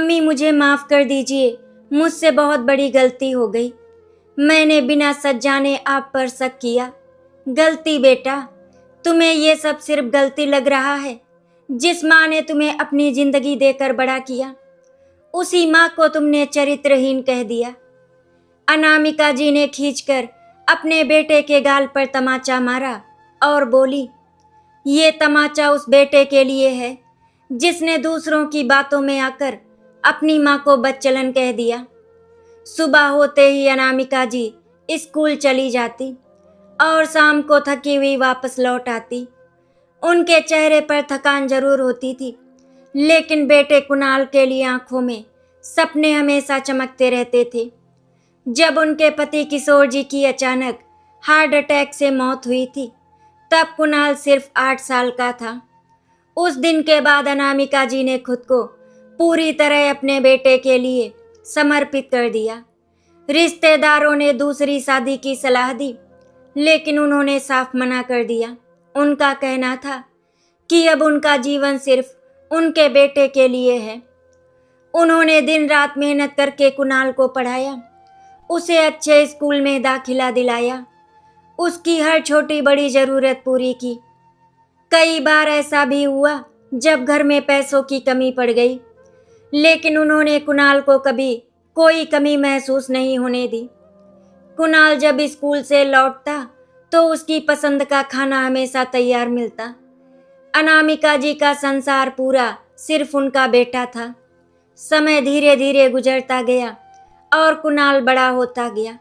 Mummy मुझे माफ़ कर दीजिए, मुझसे बहुत बड़ी गलती हो गई। मैंने बिना सच जाने आप पर शक किया। गलती बेटा, तुम्हें ये सब सिर्फ गलती लग रहा है। जिस माँ ने तुम्हें अपनी जिंदगी देकर बड़ा किया, उसी माँ को तुमने चरित्रहीन कह दिया। अनामिका जी ने खींचकर अपने बेटे के गाल पर तमाचा मारा और बोली, ये तमाचा उस बेटे के लिए है जिसने दूसरों की बातों में आकर अपनी माँ को बदचलन कह दिया। सुबह होते ही अनामिका जी स्कूल चली जाती और शाम को थकी हुई वापस लौट आती। उनके चेहरे पर थकान जरूर होती थी, लेकिन बेटे कुणाल के लिए आंखों में सपने हमेशा चमकते रहते थे। जब उनके पति किशोर जी की अचानक हार्ट अटैक से मौत हुई थी, तब कुणाल सिर्फ 8 साल का था। उस दिन के बाद अनामिका जी ने खुद को पूरी तरह अपने बेटे के लिए समर्पित कर दिया। रिश्तेदारों ने दूसरी शादी की सलाह दी, लेकिन उन्होंने साफ मना कर दिया। उनका कहना था कि अब उनका जीवन सिर्फ उनके बेटे के लिए है। उन्होंने दिन रात मेहनत करके कुणाल को पढ़ाया, उसे अच्छे स्कूल में दाखिला दिलाया, उसकी हर छोटी बड़ी ज़रूरत पूरी की। कई बार ऐसा भी हुआ जब घर में पैसों की कमी पड़ गई, लेकिन उन्होंने कुणाल को कभी कोई कमी महसूस नहीं होने दी। कुणाल जब स्कूल से लौटता तो उसकी पसंद का खाना हमेशा तैयार मिलता। अनामिका जी का संसार पूरा सिर्फ उनका बेटा था। समय धीरे धीरे गुजरता गया और कुणाल बड़ा होता गया।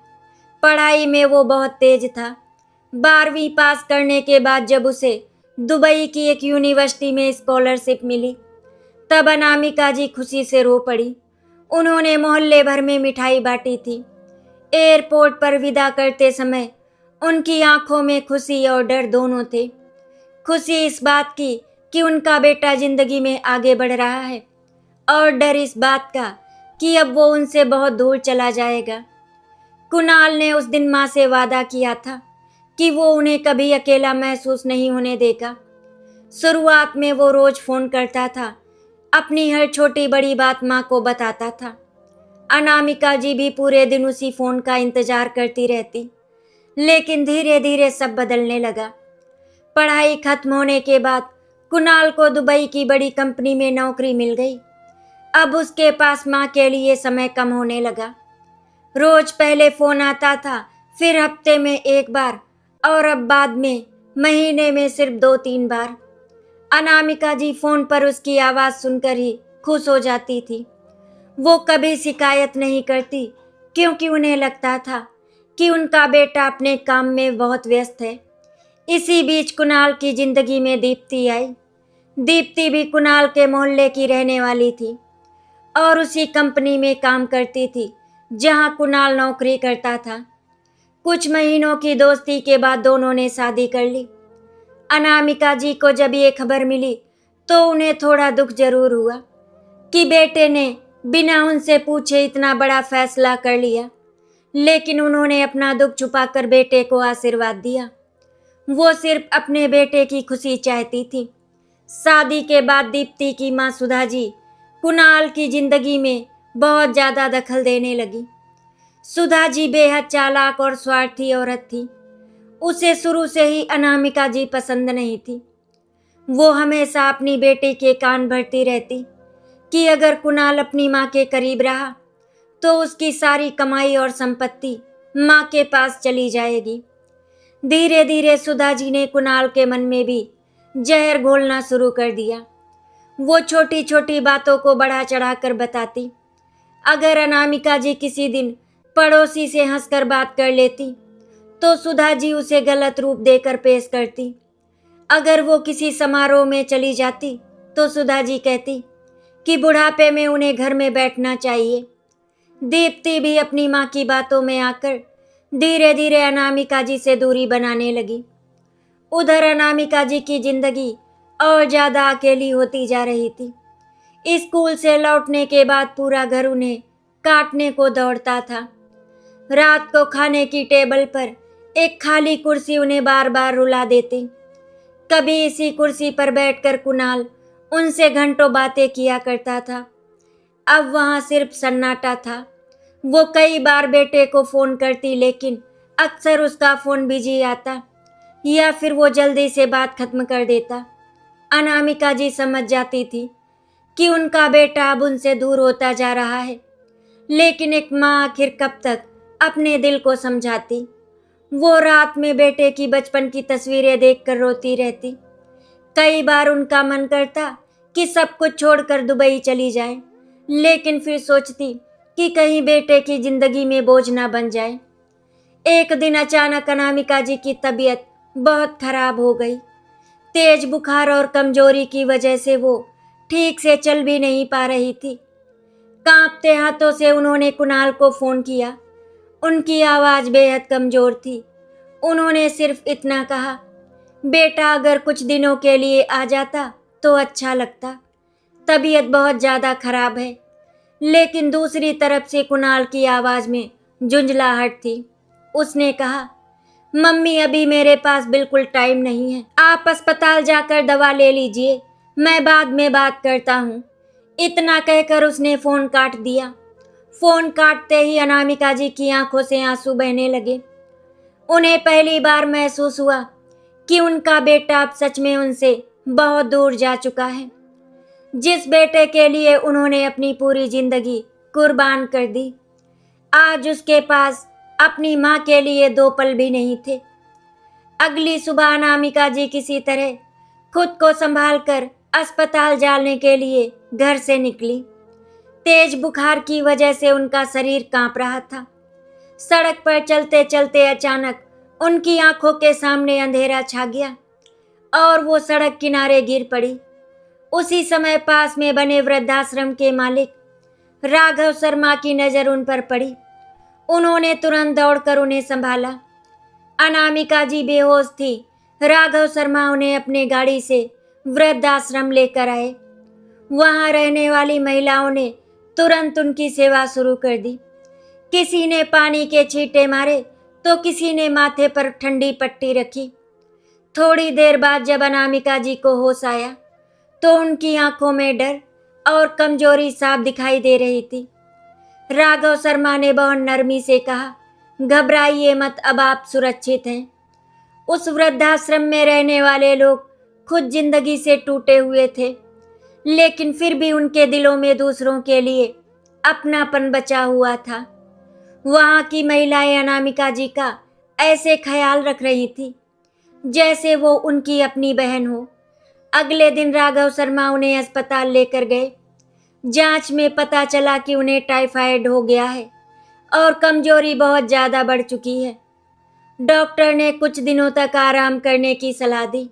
पढ़ाई में वो बहुत तेज था। 12वीं पास करने के बाद जब उसे दुबई की एक यूनिवर्सिटी में स्कॉलरशिप मिली, तब अनामिका जी खुशी से रो पड़ी। उन्होंने मोहल्ले भर में मिठाई बांटी थी। एयरपोर्ट पर विदा करते समय उनकी आंखों में खुशी और डर दोनों थे। खुशी इस बात की कि उनका बेटा जिंदगी में आगे बढ़ रहा है, और डर इस बात का कि अब वो उनसे बहुत दूर चला जाएगा। कुणाल ने उस दिन माँ से वादा किया था कि वो उन्हें कभी अकेला महसूस नहीं होने देगा। शुरुआत में वो रोज फोन करता था, अपनी हर छोटी बड़ी बात माँ को बताता था। अनामिका जी भी पूरे दिन उसी फोन का इंतजार करती रहती। लेकिन धीरे धीरे सब बदलने लगा। पढ़ाई खत्म होने के बाद कुणाल को दुबई की बड़ी कंपनी में नौकरी मिल गई। अब उसके पास माँ के लिए समय कम होने लगा। रोज पहले फोन आता था, फिर हफ्ते में 1 बार, और अब बाद में महीने में सिर्फ 2-3 बार। अनामिका जी फोन पर उसकी आवाज़ सुनकर ही खुश हो जाती थी। वो कभी शिकायत नहीं करती, क्योंकि उन्हें लगता था कि उनका बेटा अपने काम में बहुत व्यस्त है। इसी बीच कुणाल की जिंदगी में दीप्ति आई। दीप्ति भी कुणाल के मोहल्ले की रहने वाली थी और उसी कंपनी में काम करती थी जहां कुणाल नौकरी करता था। कुछ महीनों की दोस्ती के बाद दोनों ने शादी कर ली। अनामिका जी को जब ये खबर मिली तो उन्हें थोड़ा दुख जरूर हुआ कि बेटे ने बिना उनसे पूछे इतना बड़ा फैसला कर लिया, लेकिन उन्होंने अपना दुख छुपाकर बेटे को आशीर्वाद दिया। वो सिर्फ अपने बेटे की खुशी चाहती थी। शादी के बाद दीप्ति की माँ सुधा जी कुणाल की जिंदगी में बहुत ज़्यादा दखल देने लगी। सुधा जी बेहद चालाक और स्वार्थी औरत थी। उसे शुरू से ही अनामिका जी पसंद नहीं थी। वो हमेशा अपनी बेटी के कान भरती रहती कि अगर कुणाल अपनी माँ के करीब रहा तो उसकी सारी कमाई और संपत्ति माँ के पास चली जाएगी। धीरे धीरे सुधा जी ने कुणाल के मन में भी जहर घोलना शुरू कर दिया। वो छोटी छोटी बातों को बढ़ा चढ़ाकर बताती। अगर अनामिका जी किसी दिन पड़ोसी से हंसकर बात कर लेती तो सुधा जी उसे गलत रूप देकर पेश करती। अगर वो किसी समारोह में चली जाती तो सुधा जी कहती कि बुढ़ापे में उन्हें घर में बैठना चाहिए। दीप्ति भी अपनी माँ की बातों में आकर धीरे धीरे अनामिका जी से दूरी बनाने लगी। उधर अनामिका जी की जिंदगी और ज़्यादा अकेली होती जा रही थी। स्कूल से लौटने के बाद पूरा घर उन्हें काटने को दौड़ता था। रात को खाने की टेबल पर एक खाली कुर्सी उन्हें बार बार रुला देती। कभी इसी कुर्सी पर बैठकर कुणाल उनसे घंटों बातें किया करता था। अब वहाँ सिर्फ सन्नाटा था। वो कई बार बेटे को फ़ोन करती, लेकिन अक्सर उसका फ़ोन बिजी आता या फिर वो जल्दी से बात खत्म कर देता। अनामिका जी समझ जाती थी कि उनका बेटा अब उनसे दूर होता जा रहा है, लेकिन एक माँ आखिर कब तक अपने दिल को समझाती। वो रात में बेटे की बचपन की तस्वीरें देखकर रोती रहती। कई बार उनका मन करता कि सब कुछ छोड़कर दुबई चली जाए, लेकिन फिर सोचती कि कहीं बेटे की जिंदगी में बोझ ना बन जाए। एक दिन अचानक अनामिका जी की तबीयत बहुत खराब हो गई। तेज बुखार और कमजोरी की वजह से वो ठीक से चल भी नहीं पा रही थी। कांपते हाथों से उन्होंने कुणाल को फोन किया। उनकी आवाज बेहद कमजोर थी। उन्होंने सिर्फ इतना कहा, बेटा अगर कुछ दिनों के लिए आ जाता तो अच्छा लगता, तबीयत बहुत ज्यादा खराब है। लेकिन दूसरी तरफ से कुणाल की आवाज में झुंझलाहट थी। उसने कहा, मम्मी अभी मेरे पास बिल्कुल टाइम नहीं है, आप अस्पताल जाकर दवा ले लीजिए, मैं बाद में बात करता हूँ। इतना कहकर उसने फोन काट दिया। फोन काटते ही अनामिका जी की आंखों से आंसू बहने लगे। उन्हें पहली बार महसूस हुआ कि उनका बेटा अब सच में उनसे बहुत दूर जा चुका है। जिस बेटे के लिए उन्होंने अपनी पूरी जिंदगी कुर्बान कर दी, आज उसके पास अपनी माँ के लिए 2 पल भी नहीं थे। अगली सुबह अनामिका जी किसी तरह खुद को संभाल कर अस्पताल जाने के लिए घर से निकली। तेज बुखार की वजह से उनका शरीर कांप रहा था। सड़क पर चलते चलते अचानक उनकी आंखों के सामने अंधेरा छा गया और वो सड़क किनारे गिर पड़ी। उसी समय पास में बने वृद्धाश्रम के मालिक राघव शर्मा की नजर उन पर पड़ी। उन्होंने तुरंत दौड़कर उन्हें संभाला। अनामिका जी बेहोश थी। राघव शर्मा उन्हें अपने गाड़ी से वृद्धाश्रम लेकर आए। वहां रहने वाली महिलाओं ने तुरंत उनकी सेवा शुरू कर दी। किसी ने पानी के छींटे मारे तो किसी ने माथे पर ठंडी पट्टी रखी। थोड़ी देर बाद जब अनामिका जी को होश आया तो उनकी आंखों में डर और कमजोरी साफ दिखाई दे रही थी। राघव शर्मा ने बहुत नरमी से कहा, घबराइए मत, अब आप सुरक्षित हैं। उस वृद्धाश्रम में रहने वाले लोग खुद जिंदगी से टूटे हुए थे, लेकिन फिर भी उनके दिलों में दूसरों के लिए अपनापन बचा हुआ था। वहां की महिलाएं अनामिका जी का ऐसे ख्याल रख रही थी जैसे वो उनकी अपनी बहन हो। अगले दिन राघव शर्मा उन्हें अस्पताल लेकर गए। जांच में पता चला कि उन्हें टाइफाइड हो गया है और कमजोरी बहुत ज्यादा बढ़ चुकी है। डॉक्टर ने कुछ दिनों तक आराम करने की सलाह दी।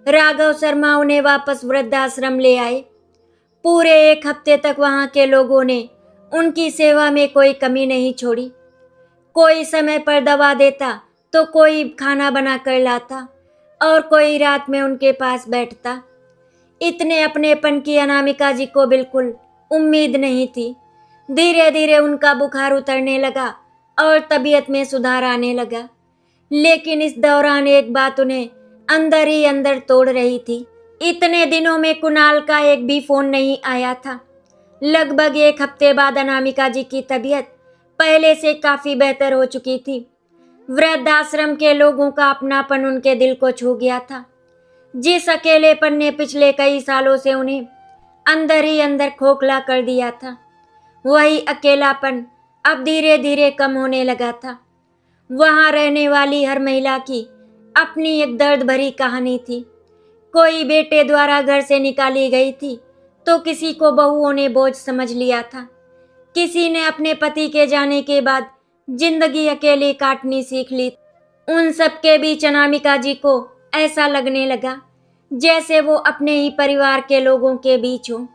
राघव शर्मा उन्हें वापस वृद्धाश्रम ले आए। पूरे 1 हफ्ते तक वहां के लोगों ने उनकी सेवा में कोई कमी नहीं छोड़ी। कोई समय पर दवा देता तो कोई खाना बनाकर लाता और कोई रात में उनके पास बैठता। इतने अपनेपन की अनामिका जी को बिल्कुल उम्मीद नहीं थी। धीरे धीरे उनका बुखार उतरने लगा और तबीयत में सुधार आने लगा, लेकिन इस दौरान एक बात उन्हें अंदर ही अंदर तोड़ रही थी। इतने दिनों में कुणाल का एक भी फोन नहीं आया था। लगभग 1 हफ्ते बाद अनामिका जी की तबीयत पहले से काफी बेहतर हो चुकी थी। वृद्धाश्रम के लोगों का अपनापन उनके दिल को छू गया था। जिस अकेलेपन ने पिछले कई सालों से उन्हें अंदर ही अंदर खोखला कर दिया था, वही अकेलापन अब धीरे धीरे कम होने लगा था। वहां रहने वाली हर महिला की अपनी एक दर्द भरी कहानी थी। कोई बेटे द्वारा घर से निकाली गई थी तो किसी को बहुओं ने बोझ समझ लिया था। किसी ने अपने पति के जाने के बाद जिंदगी अकेले काटनी सीख ली। उन सब के बीच अनामिका जी को ऐसा लगने लगा जैसे वो अपने ही परिवार के लोगों के बीच हो।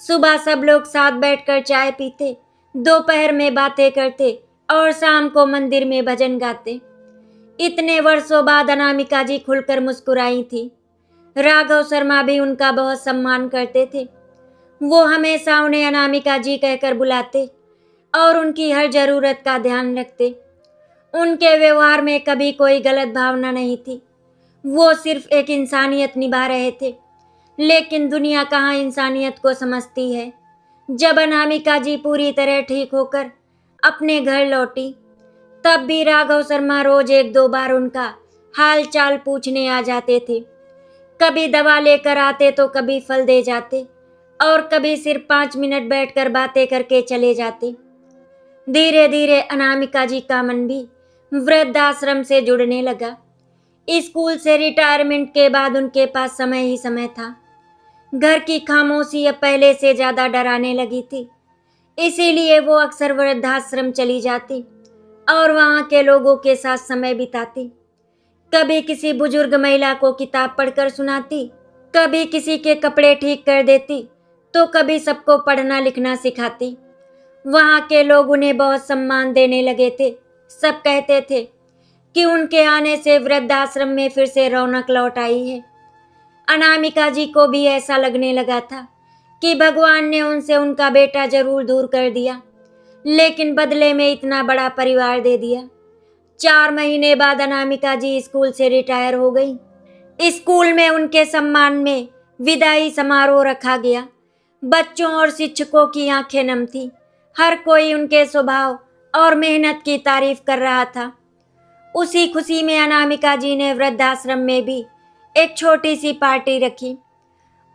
सुबह सब लोग साथ बैठकर चाय पीते, दोपहर में बातें करते और शाम को मंदिर में भजन गाते। इतने वर्षों बाद अनामिका जी खुलकर मुस्कुराई थी। राघव शर्मा भी उनका बहुत सम्मान करते थे। वो हमेशा उन्हें अनामिका जी कहकर बुलाते और उनकी हर जरूरत का ध्यान रखते। उनके व्यवहार में कभी कोई गलत भावना नहीं थी। वो सिर्फ एक इंसानियत निभा रहे थे, लेकिन दुनिया कहाँ इंसानियत को समझती है। जब अनामिका जी पूरी तरह ठीक होकर अपने घर लौटी, तब भी राघव शर्मा रोज एक दो बार उनका हाल चाल पूछने आ जाते थे। कभी दवा लेकर आते तो कभी फल दे जाते और कभी सिर्फ 5 मिनट बैठकर बातें करके चले जाते। धीरे धीरे अनामिका जी का मन भी वृद्धाश्रम से जुड़ने लगा। स्कूल से रिटायरमेंट के बाद उनके पास समय ही समय था। घर की खामोशी अब पहले से ज्यादा डराने लगी थी, इसीलिए वो अक्सर वृद्धाश्रम चली जाती और वहां के लोगों के साथ समय बिताती। कभी किसी बुजुर्ग महिला को किताब पढ़कर सुनाती, कभी किसी के कपड़े ठीक कर देती, तो कभी सबको पढ़ना लिखना सिखाती। वहां के लोग उन्हें बहुत सम्मान देने लगे थे। सब कहते थे कि उनके आने से वृद्धाश्रम में फिर से रौनक लौट आई है। अनामिका जी को भी ऐसा लगने लगा था कि भगवान ने उनसे उनका बेटा जरूर दूर कर दिया, लेकिन बदले में इतना बड़ा परिवार दे दिया। 4 महीने बाद अनामिका जी स्कूल से रिटायर हो गई। स्कूल में उनके सम्मान में विदाई समारोह रखा गया। बच्चों और शिक्षकों की आंखें नम थी। हर कोई उनके स्वभाव और मेहनत की तारीफ कर रहा था। उसी खुशी में अनामिका जी ने वृद्धाश्रम में भी एक छोटी सी पार्टी रखी।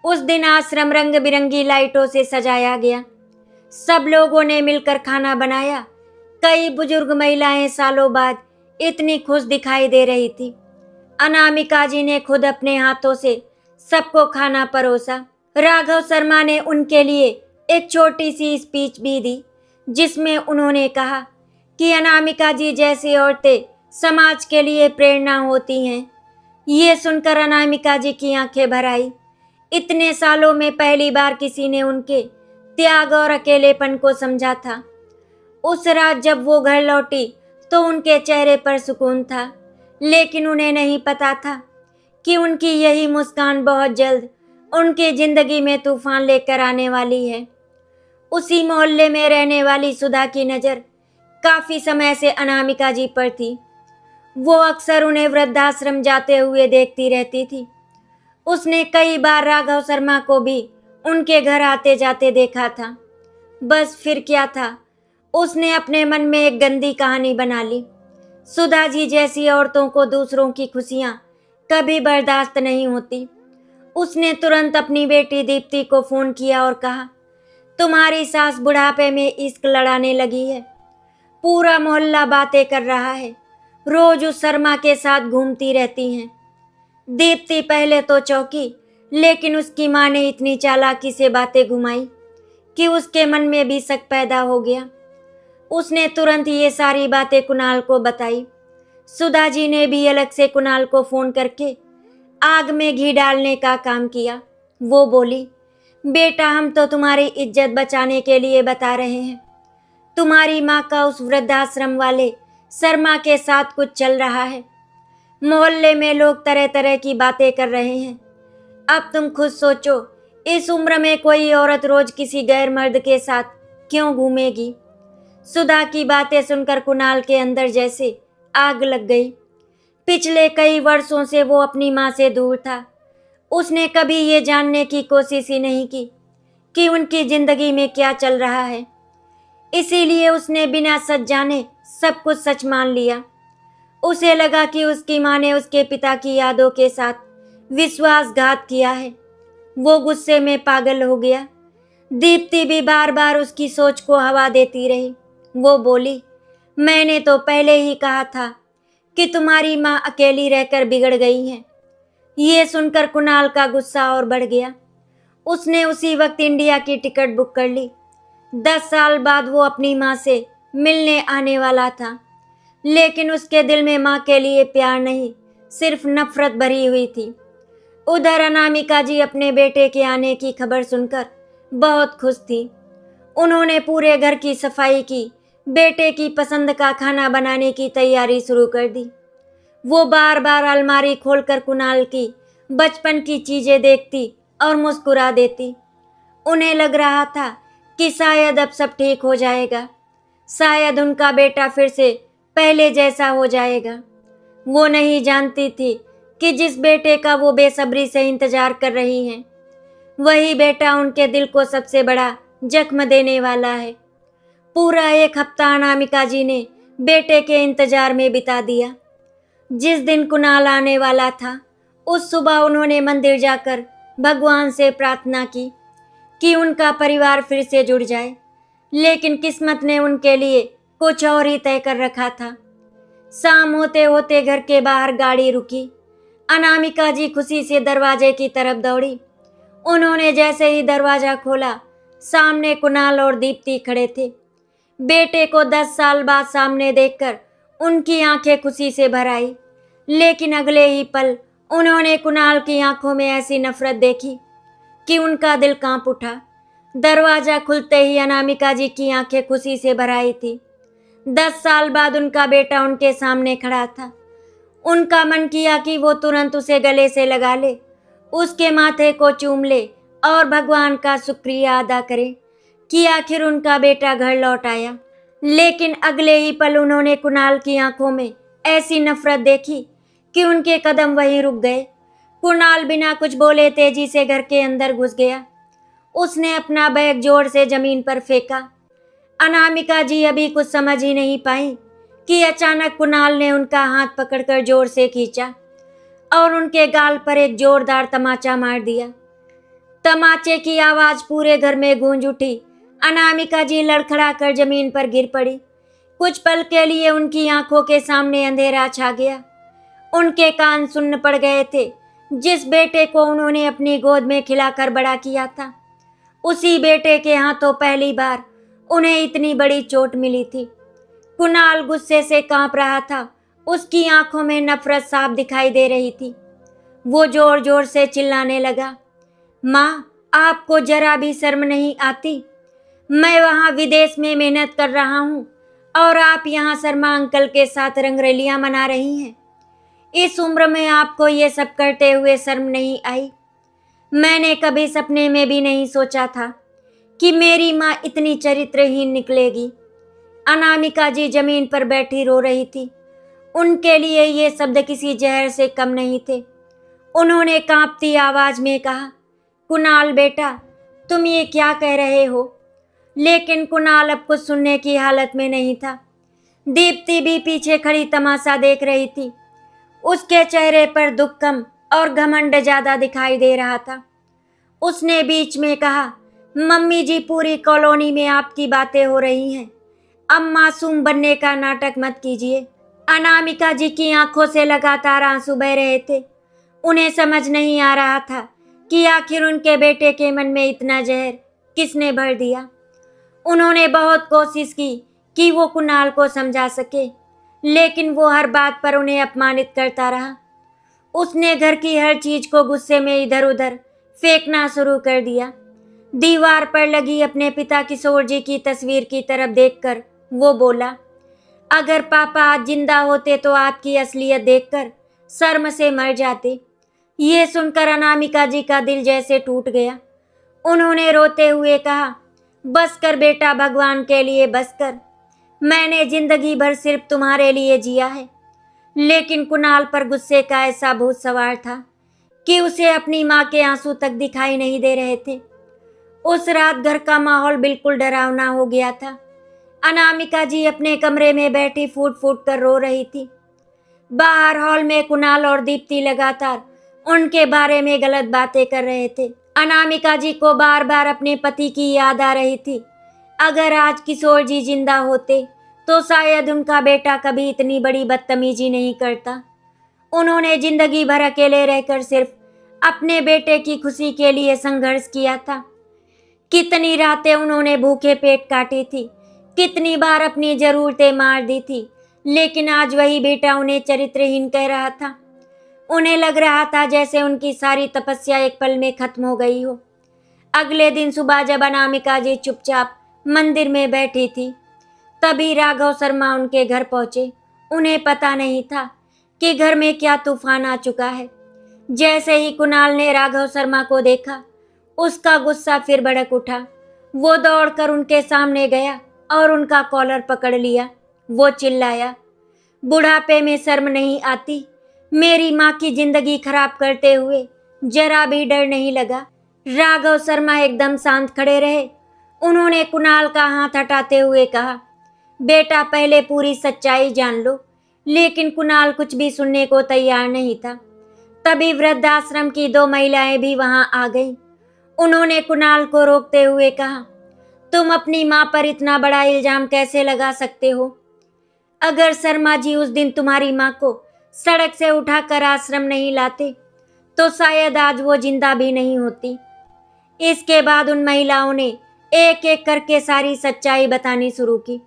उस दिन आश्रम रंग बिरंगी लाइटों से सजाया गया। सब लोगों ने मिलकर खाना बनाया। कई बुजुर्ग महिलाएं सालों बाद इतनी खुश दिखाई दे रही थी। अनामिका जी ने खुद अपने हाथों से सबको खाना परोसा। राघव शर्मा ने उनके लिए एक छोटी सी स्पीच भी दी, जिसमें उन्होंने कहा कि अनामिका जी जैसी औरतें समाज के लिए प्रेरणा होती हैं। ये सुनकर अनामिका जी की आंखें भर आई। इतने सालों में पहली बार किसी ने उनके त्याग और अकेलेपन को समझा था। उस रात जब वो घर लौटी तो उनके चेहरे पर सुकून था, लेकिन उन्हें नहीं पता था कि उनकी यही मुस्कान बहुत जल्द उनकी जिंदगी में तूफान लेकर आने वाली है। उसी मोहल्ले में रहने वाली सुधा की नज़र काफी समय से अनामिका जी पर थी। वो अक्सर उन्हें वृद्धाश्रम जाते हुए देखती रहती थी। उसने कई बार राघव शर्मा को भी उनके घर आते जाते देखा था। बस फिर क्या था, उसने अपने मन में एक गंदी कहानी बना ली। सुधा जी जैसी औरतों को दूसरों की खुशियां कभी बर्दाश्त नहीं होती। उसने तुरंत अपनी बेटी दीप्ति को फोन किया और कहा, तुम्हारी सास बुढ़ापे में इश्क लड़ाने लगी है। पूरा मोहल्ला बातें कर रहा है। रोज उस शर्मा के साथ घूमती रहती हैं। दीप्ति पहले तो चौंकी, लेकिन उसकी माँ ने इतनी चालाकी से बातें घुमाई कि उसके मन में भी शक पैदा हो गया। उसने तुरंत ये सारी बातें कुणाल को बताई। सुधा जी ने भी अलग से कुणाल को फोन करके आग में घी डालने का काम किया। वो बोली, बेटा हम तो तुम्हारी इज्जत बचाने के लिए बता रहे हैं। तुम्हारी माँ का उस वृद्धाश्रम वाले शर्मा के साथ कुछ चल रहा है। मोहल्ले में लोग तरह तरह की बातें कर रहे हैं। अब तुम खुद सोचो, इस उम्र में कोई औरत रोज किसी गैर मर्द के साथ क्यों घूमेगी। सुधा की बातें सुनकर कुणाल के अंदर जैसे आग लग गई। पिछले कई वर्षों से वो अपनी माँ से दूर था। उसने कभी ये जानने की कोशिश ही नहीं की कि उनकी जिंदगी में क्या चल रहा है। इसीलिए उसने बिना सच जाने सब कुछ सच मान लिया। उसे लगा कि उसकी माँ ने उसके पिता की यादों के साथ विश्वासघात किया है। वो गुस्से में पागल हो गया। दीप्ति भी बार बार उसकी सोच को हवा देती रही। वो बोली, मैंने तो पहले ही कहा था कि तुम्हारी माँ अकेली रहकर बिगड़ गई है। ये सुनकर कुणाल का गुस्सा और बढ़ गया। उसने उसी वक्त इंडिया की टिकट बुक कर ली। 10 साल बाद वो अपनी माँ से मिलने आने वाला था, लेकिन उसके दिल में माँ के लिए प्यार नहीं, सिर्फ नफरत भरी हुई थी। उधर अनामिका जी अपने बेटे के आने की खबर सुनकर बहुत खुश थी। उन्होंने पूरे घर की सफाई की, बेटे की पसंद का खाना बनाने की तैयारी शुरू कर दी। वो बार बार अलमारी खोलकर कुणाल की बचपन की चीजें देखती और मुस्कुरा देती। उन्हें लग रहा था कि शायद अब सब ठीक हो जाएगा, शायद उनका बेटा फिर से पहले जैसा हो जाएगा। वो नहीं जानती थी कि जिस बेटे का वो बेसब्री से इंतजार कर रही हैं, वही बेटा उनके दिल को सबसे बड़ा जख्म देने वाला है। पूरा एक हफ्ता अनामिका जी ने बेटे के इंतजार में बिता दिया। जिस दिन कुणाल आने वाला था, उस सुबह उन्होंने मंदिर जाकर भगवान से प्रार्थना की कि उनका परिवार फिर से जुड़ जाए, लेकिन किस्मत ने उनके लिए कुछ और ही तय कर रखा था। शाम होते होते घर के बाहर गाड़ी रुकी। अनामिका जी खुशी से दरवाजे की तरफ दौड़ी। उन्होंने जैसे ही दरवाजा खोला, सामने कुणाल और दीप्ति खड़े थे। बेटे को 10 साल बाद सामने देखकर उनकी आंखें खुशी से भर आई, लेकिन अगले ही पल उन्होंने कुणाल की आंखों में ऐसी नफरत देखी कि उनका दिल कांप उठा। दरवाजा खुलते ही अनामिका जी की आंखें खुशी से भर आई थी। 10 साल बाद उनका बेटा उनके सामने खड़ा था। उनका मन किया कि वो तुरंत उसे गले से लगा ले, उसके माथे को चूम ले और भगवान का शुक्रिया अदा करे कि आखिर उनका बेटा घर लौट आया। लेकिन अगले ही पल उन्होंने कुणाल की आंखों में ऐसी नफरत देखी कि उनके कदम वहीं रुक गए। कुणाल बिना कुछ बोले तेजी से घर के अंदर घुस गया। उसने अपना बैग जोर से जमीन पर फेंका। अनामिका जी अभी कुछ समझ ही नहीं पाई कि अचानक कुणाल ने उनका हाथ पकड़कर जोर से खींचा और उनके गाल पर एक जोरदार तमाचा मार दिया। तमाचे की आवाज पूरे घर में गूंज उठी। अनामिका जी लड़खड़ाकर जमीन पर गिर पड़ी। कुछ पल के लिए उनकी आंखों के सामने अंधेरा छा गया। उनके कान सुन्न पड़ गए थे। जिस बेटे को उन्होंने अपनी गोद में खिलाकर बड़ा किया था, उसी बेटे के हाथों पहली बार उन्हें इतनी बड़ी चोट मिली थी। कुणाल गुस्से से कांप रहा था। उसकी आंखों में नफरत साफ दिखाई दे रही थी। वो जोर जोर से चिल्लाने लगा, माँ, आपको जरा भी शर्म नहीं आती? मैं वहाँ विदेश में मेहनत कर रहा हूँ और आप यहाँ शर्मा अंकल के साथ रंगरलियाँ मना रही हैं। इस उम्र में आपको ये सब करते हुए शर्म नहीं आई? मैंने कभी सपने में भी नहीं सोचा था कि मेरी माँ इतनी चरित्रहीन निकलेगी। अनामिका जी जमीन पर बैठी रो रही थी। उनके लिए ये शब्द किसी जहर से कम नहीं थे। उन्होंने कांपती आवाज में कहा, कुणाल बेटा, तुम ये क्या कह रहे हो? लेकिन कुणाल अब कुछ सुनने की हालत में नहीं था। दीप्ति भी पीछे खड़ी तमाशा देख रही थी। उसके चेहरे पर दुख कम और घमंड ज्यादा दिखाई दे रहा था। उसने बीच में कहा, मम्मी जी, पूरी कॉलोनी में आपकी बातें हो रही हैं। अब मासूम बनने का नाटक मत कीजिए। अनामिका जी की आंखों से लगातार आंसू बह रहे थे। उन्हें समझ नहीं आ रहा था कि आखिर उनके बेटे के मन में इतना जहर किसने भर दिया। उन्होंने बहुत कोशिश की कि वो कुणाल को समझा सके, लेकिन वो हर बात पर उन्हें अपमानित करता रहा। उसने घर की हर चीज को गुस्से में इधर उधर फेंकना शुरू कर दिया। दीवार पर लगी अपने पिता किशोर जी की तस्वीर की तरफ देखकर वो बोला, अगर पापा आज जिंदा होते तो आपकी असलियत देखकर शर्म से मर जाते। ये सुनकर अनामिका जी का दिल जैसे टूट गया। उन्होंने रोते हुए कहा, बस कर बेटा, भगवान के लिए बस कर। मैंने जिंदगी भर सिर्फ तुम्हारे लिए जिया है। लेकिन कुणाल पर गुस्से का ऐसा भूत सवार था कि उसे अपनी माँ के आंसू तक दिखाई नहीं दे रहे थे। उस रात घर का माहौल बिल्कुल डरावना हो गया था। अनामिका जी अपने कमरे में बैठी फूट फूट कर रो रही थी। बाहर हॉल में कुणाल और दीप्ति लगातार उनके बारे में गलत बातें कर रहे थे। अनामिका जी को बार बार अपने पति की याद आ रही थी। अगर आज किशोर जी जिंदा होते तो शायद उनका बेटा कभी इतनी बड़ी बदतमीजी नहीं करता। उन्होंने जिंदगी भर अकेले रहकर सिर्फ अपने बेटे की खुशी के लिए संघर्ष किया था। कितनी रातें उन्होंने भूखे पेट काटी थी, कितनी बार अपनी जरूरतें मार दी थी, लेकिन आज वही बेटा उन्हें चरित्रहीन कह रहा था। उन्हें लग रहा था जैसे उनकी सारी तपस्या एक पल में खत्म हो गई हो। अगले दिन सुबह जब अनामिका जी चुपचाप मंदिर में बैठी थी, तभी राघव शर्मा उनके घर पहुंचे। उन्हें पता नहीं था कि घर में क्या तूफान आ चुका है। जैसे ही कुणाल ने राघव शर्मा को देखा, उसका गुस्सा फिर भड़क उठा। वो दौड़कर उनके सामने गया और उनका कॉलर पकड़ लिया। वो चिल्लाया, बुढ़ापे में शर्म नहीं आती? मेरी माँ की जिंदगी खराब करते हुए जरा भी डर नहीं लगा? राघव शर्मा एकदम शांत खड़े रहे। उन्होंने कुणाल का हाथ हटाते हुए कहा, बेटा पहले पूरी सच्चाई जान लो। लेकिन कुणाल कुछ भी सुनने को तैयार नहीं था। तभी वृद्धाश्रम की दो महिलाएं भी वहां आ गईं। उन्होंने कुणाल को रोकते हुए कहा, तुम अपनी मां पर इतना बड़ा इल्जाम कैसे लगा सकते हो? अगर शर्मा जी उस दिन तुम्हारी मां को सड़क से उठाकर आश्रम नहीं लाते तो शायद आज वो जिंदा भी नहीं होती। इसके बाद उन महिलाओं ने एक एक करके सारी सच्चाई बतानी शुरू की।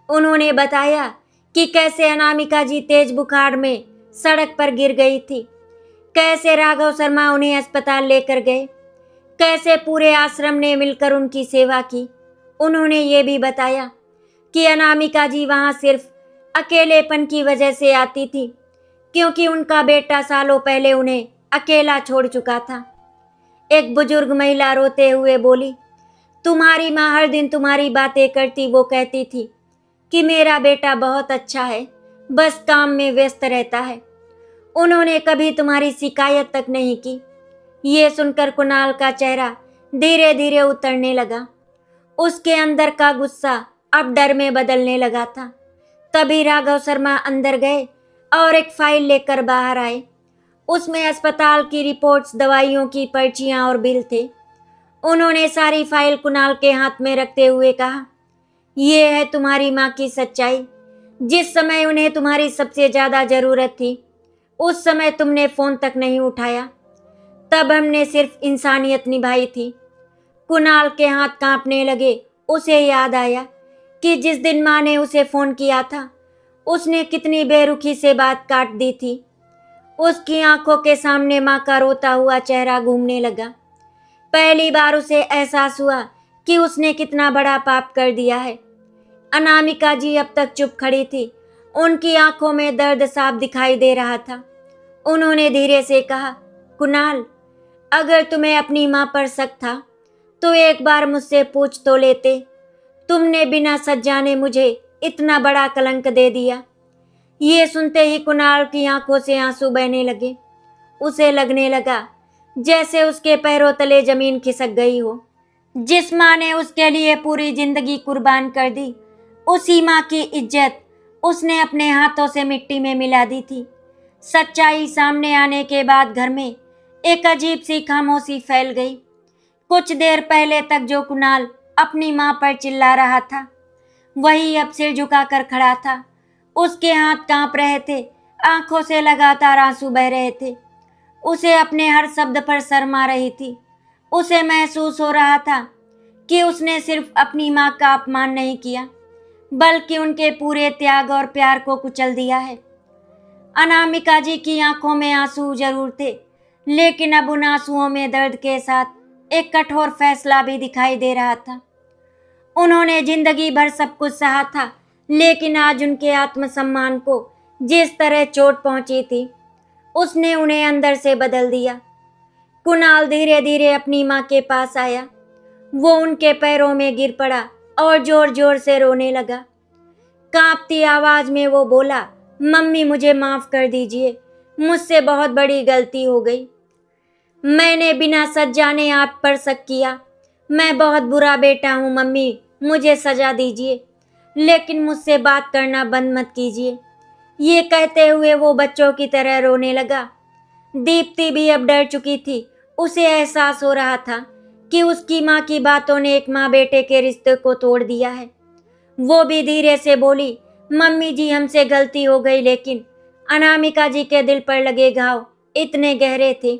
उन्होंने बताया कि कैसे अनामिका जी तेज बुखार में सड़क पर गिर गई थी, कैसे राघव शर्मा उन्हें अस्पताल लेकर गए, कैसे पूरे आश्रम ने मिलकर उनकी सेवा की। उन्होंने ये भी बताया कि अनामिका जी वहां सिर्फ अकेलेपन की वजह से आती थी, क्योंकि उनका बेटा सालों पहले उन्हें अकेला छोड़ चुका था। एक बुजुर्ग महिला रोते हुए बोली, तुम्हारी माँ हर दिन तुम्हारी बातें करती, वो कहती थी कि मेरा बेटा बहुत अच्छा है, बस काम में व्यस्त रहता है। उन्होंने कभी तुम्हारी शिकायत तक नहीं की। ये सुनकर कुणाल का चेहरा धीरे धीरे उतरने लगा। उसके अंदर का गुस्सा अब डर में बदलने लगा था। तभी राघव शर्मा अंदर गए और एक फाइल लेकर बाहर आए। उसमें अस्पताल की रिपोर्ट्स, दवाइयों की पर्चियां और बिल थे। उन्होंने सारी फाइल कुणाल के हाथ में रखते हुए कहा, ये है तुम्हारी माँ की सच्चाई। जिस समय उन्हें तुम्हारी सबसे ज्यादा जरूरत थी उस समय तुमने फोन तक नहीं उठाया, तब हमने सिर्फ इंसानियत निभाई थी। कुणाल के हाथ कांपने लगे। उसे याद आया कि जिस दिन माँ ने उसे फोन किया था उसने कितनी बेरुखी से बात काट दी थी। उसकी आंखों के सामने माँ का रोता हुआ चेहरा घूमने लगा। पहली बार उसे एहसास हुआ कि उसने कितना बड़ा पाप कर दिया है। अनामिका जी अब तक चुप खड़ी थी। उनकी आंखों में दर्द साफ दिखाई दे रहा था। उन्होंने धीरे से कहा, कुणाल, अगर तुम्हें अपनी माँ पर शक था तो एक बार मुझसे पूछ तो लेते। तुमने बिना सच जाने मुझे इतना बड़ा कलंक दे दिया। ये सुनते ही कुणाल की आंखों से आंसू बहने लगे। उसे लगने लगा जैसे उसके पैरों तले जमीन खिसक गई हो। जिस माँ ने उसके लिए पूरी जिंदगी कुर्बान कर दी, उसी माँ की इज्जत उसने अपने हाथों से मिट्टी में मिला दी थी। सच्चाई सामने आने के बाद घर में एक अजीब सी खामोशी फैल गई। कुछ देर पहले तक जो कुणाल अपनी माँ पर चिल्ला रहा था, वही अब सिर झुकाकर खड़ा था। उसके हाथ कांप रहे थे, आंखों से लगातार आंसू बह रहे थे। उसे अपने हर शब्द पर शर्म आ रही थी। उसे महसूस हो रहा था कि उसने सिर्फ अपनी माँ का अपमान नहीं किया, बल्कि उनके पूरे त्याग और प्यार को कुचल दिया है। अनामिका जी की आंखों में आंसू जरूर थे, लेकिन अब उन आंसुओं में दर्द के साथ एक कठोर फैसला भी दिखाई दे रहा था। उन्होंने जिंदगी भर सब कुछ सहा था, लेकिन आज उनके आत्मसम्मान को जिस तरह चोट पहुंची थी, उसने उन्हें अंदर से बदल दिया। कुणाल धीरे धीरे अपनी माँ के पास आया। वो उनके पैरों में गिर पड़ा और जोर जोर से रोने लगा। कांपती आवाज में वो बोला, मम्मी, मुझे माफ कर दीजिए, मुझसे बहुत बड़ी गलती हो गई। मैंने बिना सच जाने आप पर शक किया। मैं बहुत बुरा बेटा हूँ मम्मी, मुझे सजा दीजिए, लेकिन मुझसे बात करना बंद मत कीजिए। ये कहते हुए वो बच्चों की तरह रोने लगा। दीप्ति भी अब डर चुकी थी। उसे एहसास हो रहा था कि उसकी माँ की बातों ने एक माँ बेटे के रिश्ते को तोड़ दिया है। वो भी धीरे से बोली, मम्मी जी, हमसे गलती हो गई, लेकिन अनामिका जी के दिल पर लगे घाव इतने गहरे थे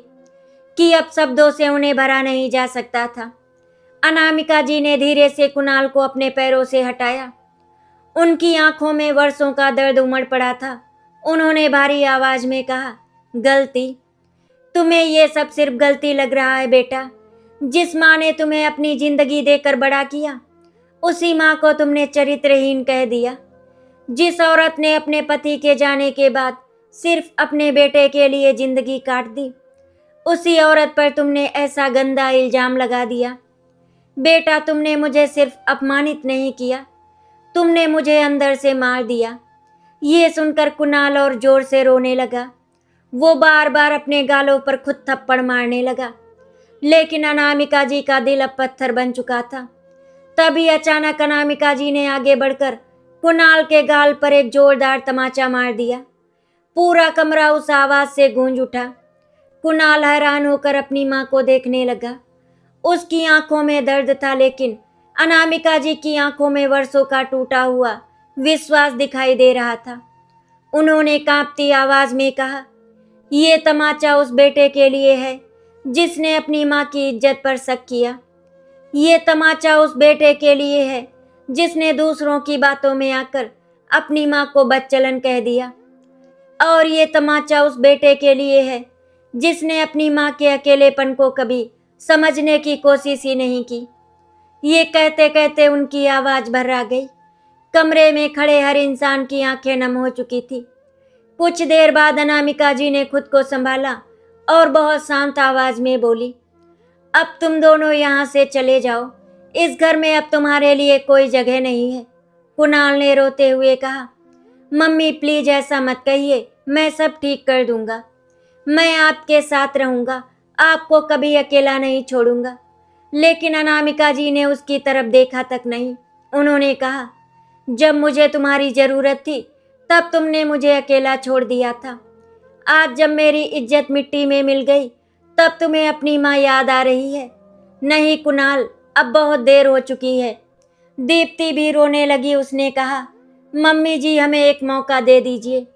कि अब शब्दों से उन्हें भरा नहीं जा सकता था। अनामिका जी ने धीरे से कुणाल को अपने पैरों से हटाया। उनकी आंखों में वर्षों का दर्द उमड़ पड़ा था। उन्होंने भारी आवाज में कहा, गलती? तुम्हें ये सब सिर्फ गलती लग रहा है बेटा। जिस माँ ने तुम्हें अपनी जिंदगी देकर बड़ा किया, उसी माँ को तुमने चरित्रहीन कह दिया। जिस औरत ने अपने पति के जाने के बाद सिर्फ अपने बेटे के लिए जिंदगी काट दी, उसी औरत पर तुमने ऐसा गंदा इल्जाम लगा दिया। बेटा, तुमने मुझे सिर्फ अपमानित नहीं किया, तुमने मुझे अंदर से मार दिया। ये सुनकर कुणाल और जोर से रोने लगा। वो बार बार अपने गालों पर खुद थप्पड़ मारने लगा, लेकिन अनामिका जी का दिल अब पत्थर बन चुका था। तभी अचानक अनामिका जी ने आगे बढ़कर कुणाल के गाल पर एक जोरदार तमाचा मार दिया। पूरा कमरा उस आवाज से गूंज उठा। कुणाल हैरान होकर अपनी मां को देखने लगा। उसकी आंखों में दर्द था, लेकिन अनामिका जी की आंखों में वर्षों का टूटा हुआ विश्वास दिखाई दे रहा था। उन्होंने कांपती आवाज में कहा, ये तमाचा उस बेटे के लिए है जिसने अपनी मां की इज्जत पर शक किया। ये तमाचा उस बेटे के लिए है जिसने दूसरों की बातों में आकर अपनी मां को बदचलन कह दिया। और ये तमाचा उस बेटे के लिए है जिसने अपनी मां के अकेलेपन को कभी समझने की कोशिश ही नहीं की। ये कहते कहते उनकी आवाज भर्रा गई। कमरे में खड़े हर इंसान की आंखें नम हो चुकी थी। कुछ देर बाद अनामिका जी ने खुद को संभाला और बहुत शांत आवाज में बोली, अब तुम दोनों यहाँ से चले जाओ। इस घर में अब तुम्हारे लिए कोई जगह नहीं है। कुणाल ने रोते हुए कहा, मम्मी प्लीज ऐसा मत कहिए, मैं सब ठीक कर दूंगा। मैं आपके साथ रहूंगा, आपको कभी अकेला नहीं छोड़ूंगा। लेकिन अनामिका जी ने उसकी तरफ देखा तक नहीं। उन्होंने कहा, जब मुझे तुम्हारी जरूरत थी तब तुमने मुझे अकेला छोड़ दिया था। आज जब मेरी इज्जत मिट्टी में मिल गई तब तुम्हें अपनी माँ याद आ रही है। नहीं कुणाल, अब बहुत देर हो चुकी है। दीप्ति भी रोने लगी। उसने कहा, मम्मी जी हमें एक मौका दे दीजिए।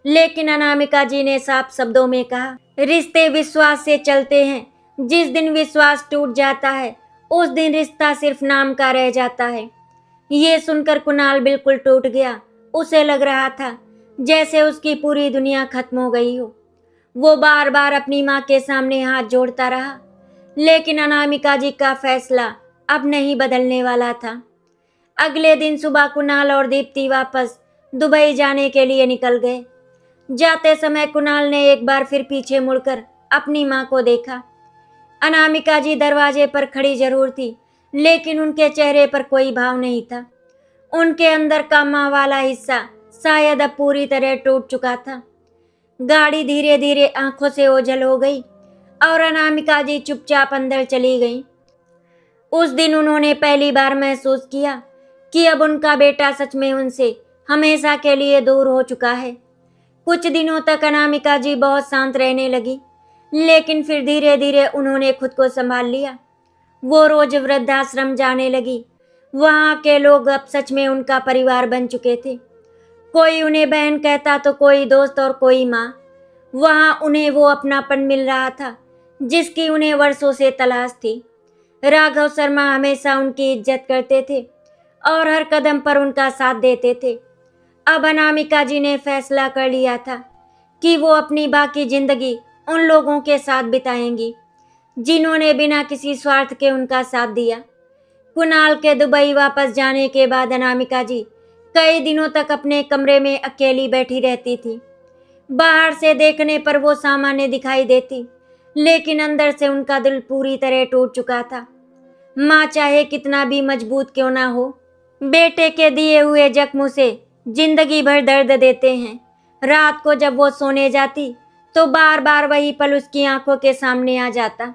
लेकिन अनामिका जी ने साफ शब्दों में कहा, रिश्ते विश्वास से चलते हैं। जिस दिन विश्वास टूट जाता है उस दिन रिश्ता सिर्फ नाम का रह जाता है। ये सुनकर कुणाल बिल्कुल टूट गया। उसे लग रहा था जैसे उसकी पूरी दुनिया खत्म हो गई हो। वो बार बार अपनी माँ के सामने हाथ जोड़ता रहा, लेकिन अनामिका जी का फैसला अब नहीं बदलने वाला था। अगले दिन सुबह कुणाल और दीप्ति वापस दुबई जाने के लिए निकल गए। जाते समय कुणाल ने एक बार फिर पीछे मुड़कर अपनी माँ को देखा। अनामिका जी दरवाजे पर खड़ी जरूर थी, लेकिन उनके चेहरे पर कोई भाव नहीं था। उनके अंदर का माँ वाला हिस्सा शायद अब पूरी तरह टूट चुका था। गाड़ी धीरे धीरे आंखों से ओझल हो गई और अनामिका जी चुपचाप अंदर चली गई। उस दिन उन्होंने पहली बार महसूस किया कि अब उनका बेटा सच में उनसे हमेशा के लिए दूर हो चुका है। कुछ दिनों तक अनामिका जी बहुत शांत रहने लगी, लेकिन फिर धीरे धीरे उन्होंने खुद को संभाल लिया। वो रोज वृद्धाश्रम जाने लगी। वहाँ के लोग अब सच में उनका परिवार बन चुके थे। कोई उन्हें बहन कहता तो कोई दोस्त और कोई माँ। वहाँ उन्हें वो अपनापन मिल रहा था जिसकी उन्हें वर्षों से तलाश थी। राघव शर्मा हमेशा उनकी इज्जत करते थे और हर कदम पर उनका साथ देते थे। अब अनामिका जी ने फैसला कर लिया था कि वो अपनी बाकी जिंदगी उन लोगों के साथ बिताएंगी जिन्होंने बिना किसी स्वार्थ के उनका साथ दिया। कुणाल के दुबई वापस जाने के बाद अनामिका जी कई दिनों तक अपने कमरे में अकेली बैठी रहती थी। बाहर से देखने पर वो सामान्य दिखाई देती, लेकिन अंदर से उनका दिल पूरी तरह टूट चुका था। माँ चाहे कितना भी मजबूत क्यों ना हो, बेटे के दिए हुए जख्मों से जिंदगी भर दर्द देते हैं। रात को जब वो सोने जाती तो बार बार वही पल उसकी आंखों के सामने आ जाता,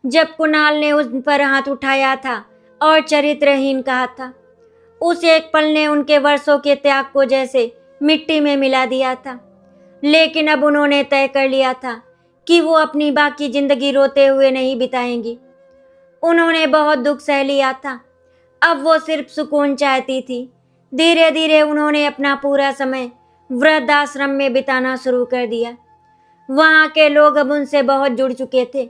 जब कुणाल ने उस पर हाथ उठाया था और चरित्रहीन कहा था। उस एक पल ने उनके वर्षों के त्याग को जैसे मिट्टी में मिला दिया था। लेकिन अब उन्होंने तय कर लिया था कि वो अपनी बाकी जिंदगी रोते हुए नहीं बिताएंगी। उन्होंने बहुत दुख सह लिया था, अब वो सिर्फ सुकून चाहती थी। धीरे धीरे उन्होंने अपना पूरा समय वृद्धाश्रम में बिताना शुरू कर दिया। वहाँ के लोग अब उनसे बहुत जुड़ चुके थे।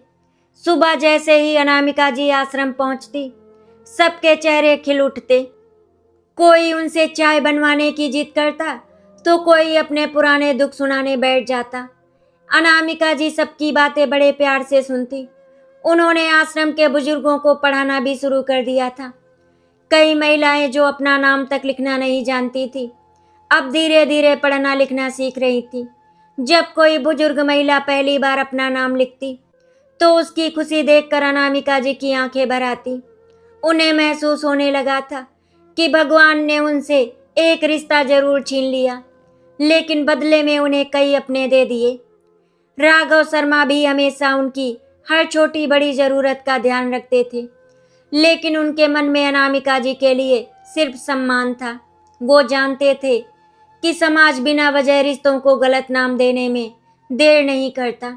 सुबह जैसे ही अनामिका जी आश्रम पहुंचती, सबके चेहरे खिल उठते। कोई उनसे चाय बनवाने की जिद करता तो कोई अपने पुराने दुख सुनाने बैठ जाता। अनामिका जी सबकी बातें बड़े प्यार से सुनती। उन्होंने आश्रम के बुजुर्गों को पढ़ाना भी शुरू कर दिया था। कई महिलाएं जो अपना नाम तक लिखना नहीं जानती थी, अब धीरे धीरे पढ़ना लिखना सीख रही थी। जब कोई बुजुर्ग महिला पहली बार अपना नाम लिखती तो उसकी खुशी देखकर अनामिका जी की आंखें भर आती। उन्हें महसूस होने लगा था कि भगवान ने उनसे एक रिश्ता जरूर छीन लिया, लेकिन बदले में उन्हें कई अपने दे दिए। राघव शर्मा भी हमेशा उनकी हर छोटी बड़ी जरूरत का ध्यान रखते थे, लेकिन उनके मन में अनामिका जी के लिए सिर्फ सम्मान था। वो जानते थे कि समाज बिना वजह रिश्तों को गलत नाम देने में देर नहीं करता,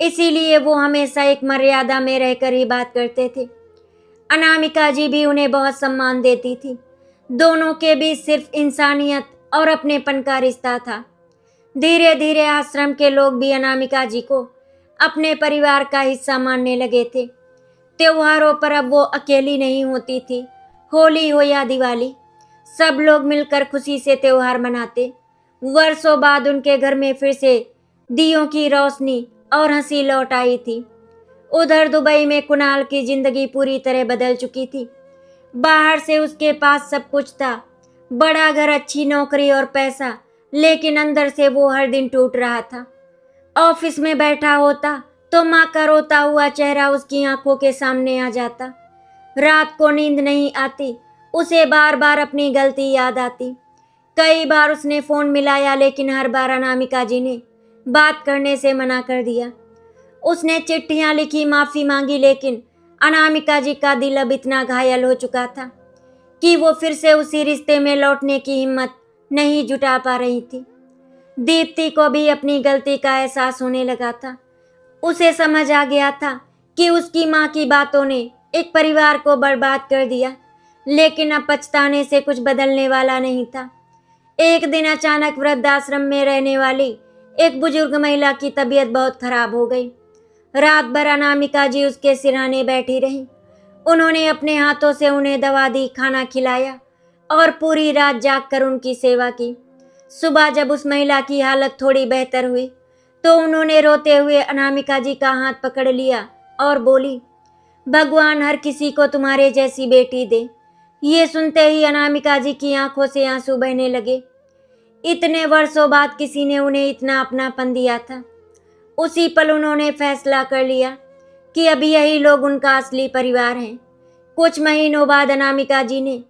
इसीलिए वो हमेशा एक मर्यादा में रहकर ही बात करते थे। अनामिका जी भी उन्हें बहुत सम्मान देती थी। दोनों के बीच सिर्फ इंसानियत और अपनेपन का रिश्ता था। धीरे धीरे आश्रम के लोग भी अनामिका जी को अपने परिवार का हिस्सा मानने लगे थे। त्योहारों पर अब वो अकेली नहीं होती थी। होली हो या दिवाली, सब लोग मिलकर खुशी से त्योहार मनाते। वर्षों बाद उनके घर में फिर से दियों की रोशनी और हंसी लौट आई थी। उधर दुबई में कुणाल की जिंदगी पूरी तरह बदल चुकी थी। बाहर से उसके पास सब कुछ था, बड़ा घर, अच्छी नौकरी और पैसा, लेकिन अंदर से वो हर दिन टूट रहा था। ऑफिस में बैठा होता तो माँ का रोता हुआ चेहरा उसकी आंखों के सामने आ जाता। रात को नींद नहीं आती, उसे बार बार अपनी गलती याद आती। कई बार उसने फोन मिलाया, लेकिन हर बार अनामिका जी ने बात करने से मना कर दिया। उसने चिट्ठियां लिखी, माफी मांगी, लेकिन अनामिका जी का दिल अब इतना घायल हो चुका था कि वो फिर से उसी रिश्ते में लौटने की हिम्मत नहीं जुटा पा रही थी। दीप्ति को भी अपनी गलती का एहसास होने लगा था। उसे समझ आ गया था कि उसकी माँ की बातों ने एक परिवार को बर्बाद कर दिया, लेकिन अब पछताने से कुछ बदलने वाला नहीं था। एक दिन अचानक वृद्धाश्रम में रहने वाली एक बुजुर्ग महिला की तबीयत बहुत खराब हो गई। रात भर अनामिका जी उसके सिरहाने बैठी रहीं। उन्होंने अपने हाथों से उन्हें दवा दी, खाना खिलाया और पूरी रात जागकर उनकी सेवा की। सुबह जब उस महिला की हालत थोड़ी बेहतर हुई तो उन्होंने रोते हुए अनामिका जी का हाथ पकड़ लिया और बोली, भगवान हर किसी को तुम्हारे जैसी बेटी दे। ये सुनते ही अनामिका जी की आंखों से आंसू बहने लगे। इतने वर्षों बाद किसी ने उन्हें इतना अपनापन दिया था। उसी पल उन्होंने फैसला कर लिया कि अब यही लोग उनका असली परिवार हैं। कुछ महीनों बाद अनामिका जी ने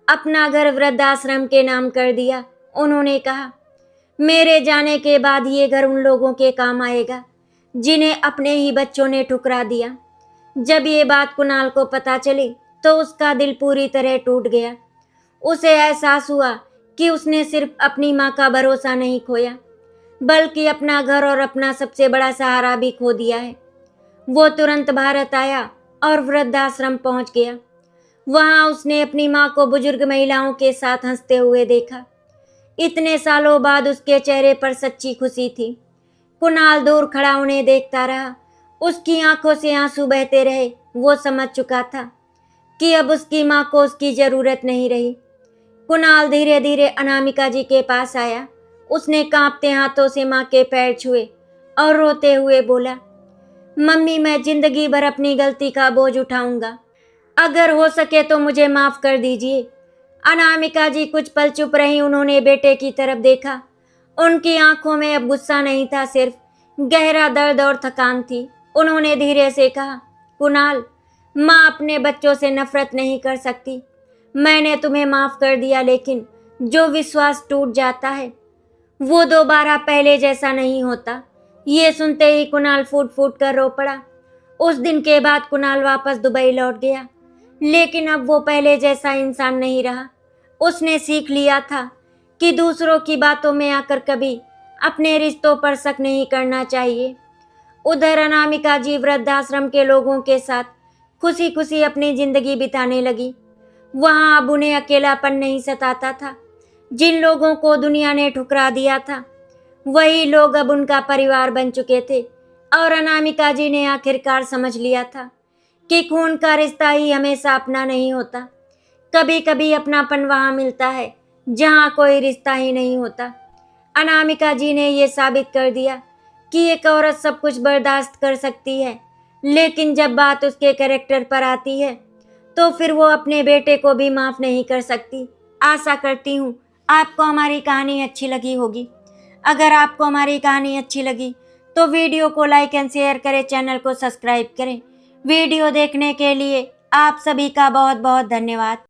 अपना घर वृद्धाश्रम के नाम कर दिया। उन्होंने कहा, मेरे जाने के बाद ये घर उन लोगों के काम आएगा जिन्हें अपने ही बच्चों ने ठुकरा दिया। जब ये बात कुणाल को पता चली तो उसका दिल पूरी तरह टूट गया। उसे एहसास हुआ कि उसने सिर्फ अपनी माँ का भरोसा नहीं खोया, बल्कि अपना घर और अपना सबसे बड़ा सहारा भी खो दिया है। वो तुरंत भारत आया और वृद्धाश्रम पहुंच गया। वहां उसने अपनी माँ को बुजुर्ग महिलाओं के साथ हंसते हुए देखा। इतने सालों बाद उसके चेहरे पर सच्ची खुशी थी। कुणाल दूर खड़ा उन्हें देखता रहा। उसकी आंखों से आंसू बहते रहे। वो समझ चुका था कि अब उसकी माँ को उसकी जरूरत नहीं रही। कुणाल धीरे धीरे अनामिका जी के पास आया। उसने कांपते हाथों से माँ के पैर छुए और रोते हुए बोला, मम्मी, मैं जिंदगी भर अपनी गलती का बोझ उठाऊंगा। अगर हो सके तो मुझे माफ कर दीजिए। अनामिका जी कुछ पल चुप रही। उन्होंने बेटे की तरफ देखा। उनकी आंखों में अब गुस्सा नहीं था, सिर्फ गहरा दर्द और थकान थी। उन्होंने धीरे से कहा, कुणाल, माँ अपने बच्चों से नफरत नहीं कर सकती। मैंने तुम्हें माफ कर दिया, लेकिन जो विश्वास टूट जाता है वो दोबारा पहले जैसा नहीं होता। ये सुनते ही कुणाल फूट फूट कर रो पड़ा। उस दिन के बाद कुणाल वापस दुबई लौट गया, लेकिन अब वो पहले जैसा इंसान नहीं रहा। उसने सीख लिया था कि दूसरों की बातों में आकर कभी अपने रिश्तों पर शक नहीं करना चाहिए। उधर अनामिका जी वृद्धाश्रम के लोगों के साथ खुशी खुशी अपनी जिंदगी बिताने लगी। वहां अब उन्हें अकेलापन नहीं सताता था। जिन लोगों को दुनिया ने ठुकरा दिया था वही लोग अब उनका परिवार बन चुके थे। और अनामिका जी ने आखिरकार समझ लिया था कि खून का रिश्ता ही हमेशा अपना नहीं होता। कभी कभी अपनापन वहां मिलता है जहां कोई रिश्ता ही नहीं होता। अनामिका जी ने ये साबित कर दिया कि एक औरत सब कुछ बर्दाश्त कर सकती है, लेकिन जब बात उसके कैरेक्टर पर आती है तो फिर वो अपने बेटे को भी माफ नहीं कर सकती। आशा करती हूँ आपको हमारी कहानी अच्छी लगी होगी। अगर आपको हमारी कहानी अच्छी लगी तो वीडियो को लाइक एंड शेयर करें, चैनल को सब्सक्राइब करें। वीडियो देखने के लिए आप सभी का बहुत बहुत धन्यवाद।